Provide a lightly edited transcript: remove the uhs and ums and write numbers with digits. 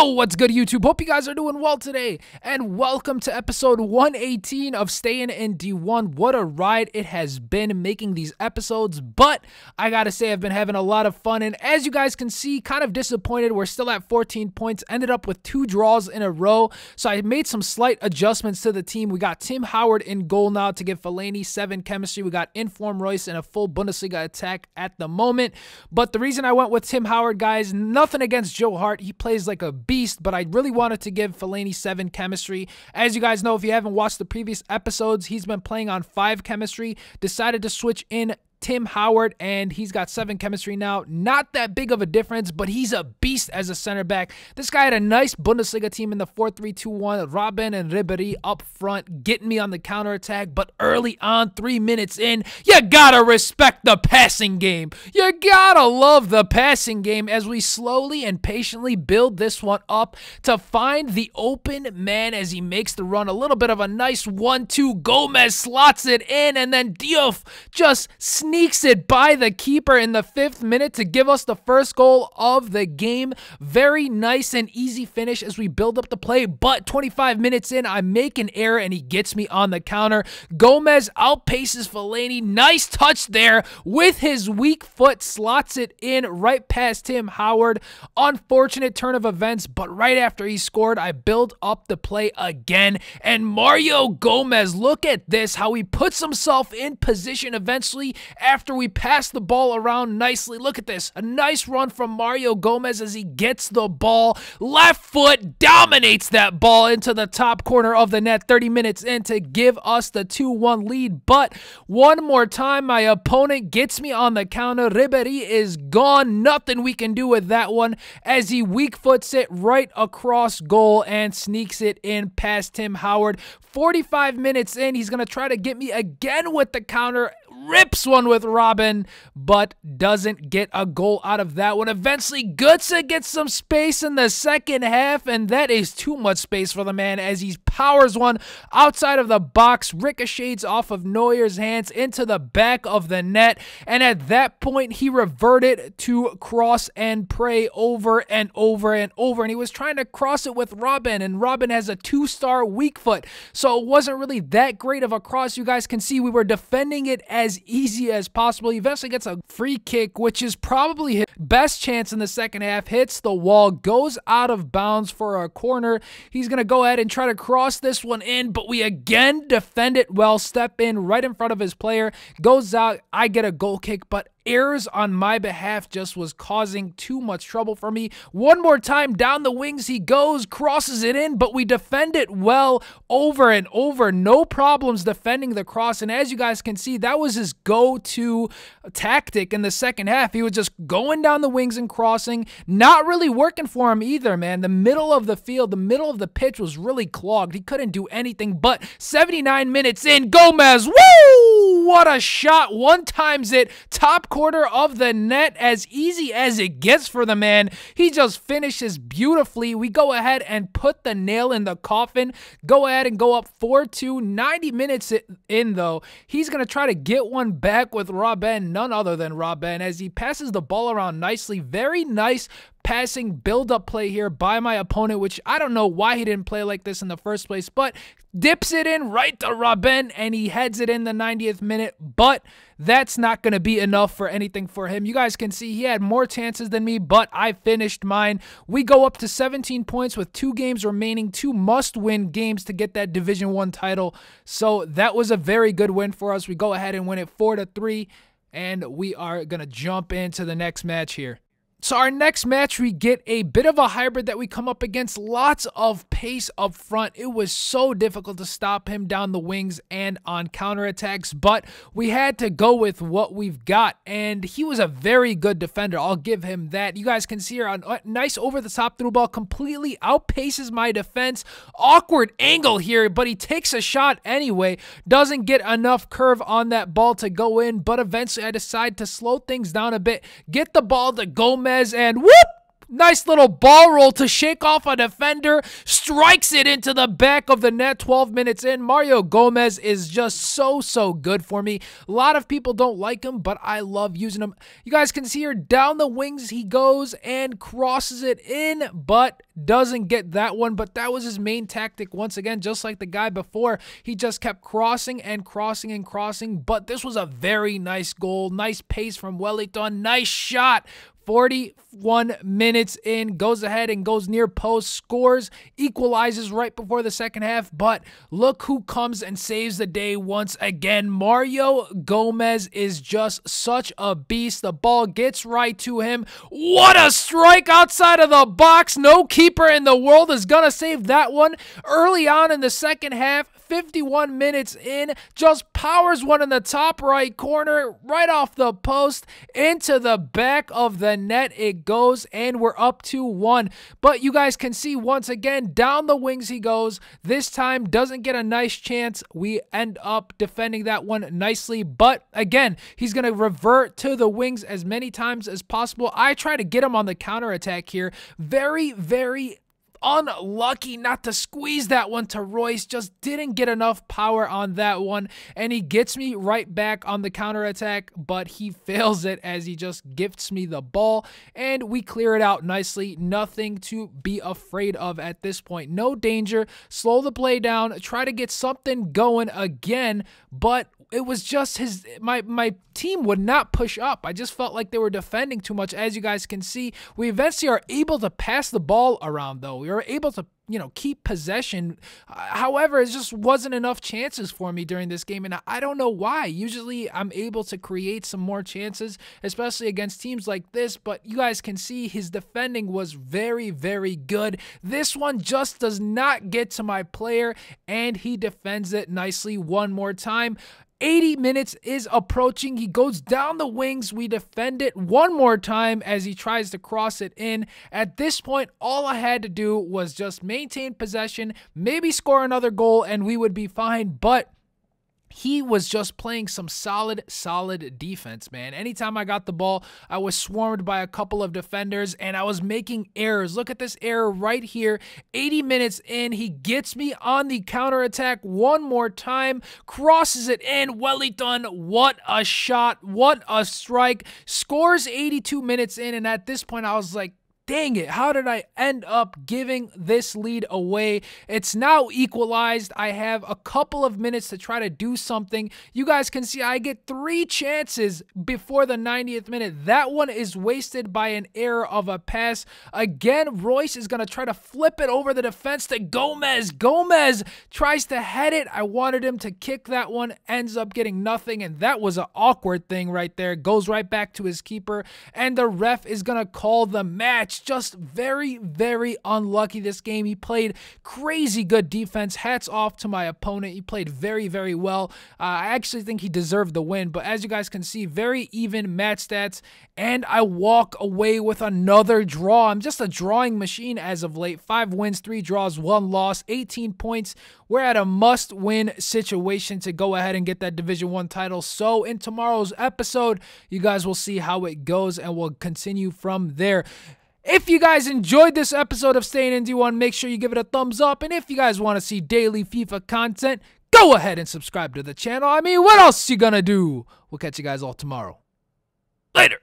Yo, what's good, YouTube? Hope you guys are doing well today, and welcome to episode 118 of Stayin in D1. What a ride it has been making these episodes, but I gotta say I've been having a lot of fun, and as you guys can see, kind of disappointed. We're still at 14 points, ended up with 2 draws in a row, so I made some slight adjustments to the team. We got Tim Howard in goal now to give Fellaini 7 chemistry. We got Inform Royce in a full Bundesliga attack at the moment, but the reason I went with Tim Howard, guys, nothing against Joe Hart. He plays like a beast, but I really wanted to give Fellaini 7 chemistry. As you guys know, if you haven't watched the previous episodes, he's been playing on 5 chemistry, decided to switch in Tim Howard, and he's got 7 chemistry now. Not that big of a difference, but he's a beast as a center back. This guy had a nice Bundesliga team in the 4-3-2-1. Robben and Ribery up front, getting me on the counterattack, but early on, 3 minutes in, you gotta respect the passing game. You gotta love the passing game as we slowly and patiently build this one up to find the open man as he makes the run. A little bit of a nice 1-2. Gomez slots it in, and then Diouf just sneaks it by the keeper in the 5th minute to give us the first goal of the game. Very nice and easy finish as we build up the play, but 25 minutes in, I make an error and he gets me on the counter. Gomez outpaces Fellaini. Nice touch there with his weak foot, slots it in right past Tim Howard. Unfortunate turn of events, but right after he scored, I build up the play again, and Mario Gomez, look at this, how he puts himself in position eventually after we pass the ball around nicely. Look at this. A nice run from Mario Gomez as he gets the ball. Left foot dominates that ball into the top corner of the net 30 minutes in to give us the 2-1 lead. But one more time, my opponent gets me on the counter. Ribery is gone. Nothing we can do with that one as he weak foots it right across goal and sneaks it in past Tim Howard. 45 minutes in, he's going to try to get me again with the counter. Rips one with Robben, but doesn't get a goal out of that one. Eventually, Götze gets some space in the second half, and that is too much space for the man as he powers one outside of the box, ricochets off of Neuer's hands into the back of the net, and at that point, he reverted to cross and pray over and over and over, and he was trying to cross it with Robben, and Robben has a 2-star weak foot, so it wasn't really that great of a cross. You guys can see we were defending it as easy as possible. He eventually gets a free kick, which is probably his best chance in the second half, hits the wall, goes out of bounds for a corner. He's going to go ahead and try to cross this one in, but we again defend it well, step in right in front of his player, goes out, I get a goal kick, but errors on my behalf just was causing too much trouble for me. One more time, down the wings he goes, crosses it in, but we defend it well over and over. No problems defending the cross, and as you guys can see, that was his go-to tactic in the second half. He was just going down the wings and crossing, not really working for him either, man. The middle of the field, the middle of the pitch was really clogged. He couldn't do anything, but 79 minutes in, Gomez, woo! What a shot. One times it, top corner of the net, as easy as it gets for the man. He just finishes beautifully. We go ahead and put the nail in the coffin, go ahead and go up 4-2. 90 minutes in, though, he's going to try to get one back with Robben, none other than Robben, as he passes the ball around nicely. Very nice passing build-up play here by my opponent, which I don't know why he didn't play like this in the first place, but dips it in right to Robben, and he heads it in the 90th minute, but that's not going to be enough for anything for him. You guys can see he had more chances than me, but I finished mine. We go up to 17 points with 2 games remaining, 2 must-win games to get that Division 1 title, so that was a very good win for us. We go ahead and win it 4-3, and we are going to jump into the next match here. So our next match, we get a bit of a hybrid that we come up against. Lots of pace up front. It was so difficult to stop him down the wings and on counterattacks, but we had to go with what we've got, and he was a very good defender. I'll give him that. You guys can see here, a nice over-the-top through ball, completely outpaces my defense. Awkward angle here, but he takes a shot anyway. Doesn't get enough curve on that ball to go in, but eventually I decide to slow things down a bit, get the ball to Gomez, and whoop! Nice little ball roll to shake off a defender. Strikes it into the back of the net 12 minutes in. Mario Gomez is just so good for me. A lot of people don't like him, but I love using him. You guys can see here, down the wings he goes and crosses it in, but doesn't get that one. But that was his main tactic once again, just like the guy before. He just kept crossing and crossing and crossing, but this was a very nice goal. Nice pace from Wellington. Nice shot. 41 minutes in, goes ahead and goes near post, scores, equalizes right before the second half, but look who comes and saves the day once again. Mario Gomez is just such a beast. The ball gets right to him. What a strike outside of the box. No keeper in the world is gonna save that one. Early on in the second half, 51 minutes in, just powers one in the top right corner, right off the post, into the back of the net it goes, and we're up 2-1. But you guys can see once again, down the wings he goes. This time doesn't get a nice chance. We end up defending that one nicely, but again, he's going to revert to the wings as many times as possible. I try to get him on the counterattack here. Very unlucky not to squeeze that one to Royce. Just didn't get enough power on that one, and he gets me right back on the counterattack, but he fails it as he just gifts me the ball, and we clear it out nicely. Nothing to be afraid of at this point. No danger. Slow the play down. Try to get something going again, but it was just my team would not push up. I just felt like they were defending too much. As you guys can see, we eventually are able to pass the ball around, though. We were able to, keep possession. However, it just wasn't enough chances for me during this game, and I don't know why. Usually, I'm able to create some more chances, especially against teams like this, but you guys can see his defending was very good. This one just does not get to my player, and he defends it nicely one more time. 80 minutes is approaching. He goes down the wings. We defend it one more time as he tries to cross it in. At this point, all I had to do was just maintain possession, maybe score another goal, and we would be fine. But he was just playing some solid defense, man. Anytime I got the ball, I was swarmed by a couple of defenders, and I was making errors. Look at this error right here. 80 minutes in, he gets me on the counterattack one more time, crosses it in. Wellington, what a shot, what a strike. Scores 82 minutes in, and at this point, I was like, dang it, how did I end up giving this lead away? It's now equalized. I have a couple of minutes to try to do something. You guys can see I get 3 chances before the 90th minute. That one is wasted by an error of a pass. Again, Royce is going to try to flip it over the defense to Gomez. Gomez tries to head it. I wanted him to kick that one, ends up getting nothing, and that was an awkward thing right there. Goes right back to his keeper, and the ref is going to call the match. Just very unlucky this game. He played crazy good defense. Hats off to my opponent. He played very well. I actually think he deserved the win, but as you guys can see, very even match stats, and I walk away with another draw. I'm just a drawing machine as of late. 5 wins, 3 draws, 1 loss, 18 points. We're at a must-win situation to go ahead and get that Division 1 title. So in tomorrow's episode, you guys will see how it goes, and we'll continue from there. If you guys enjoyed this episode of Stayin in D1, make sure you give it a thumbs up. And if you guys want to see daily FIFA content, go ahead and subscribe to the channel. I mean, what else you gonna do? We'll catch you guys all tomorrow. Later.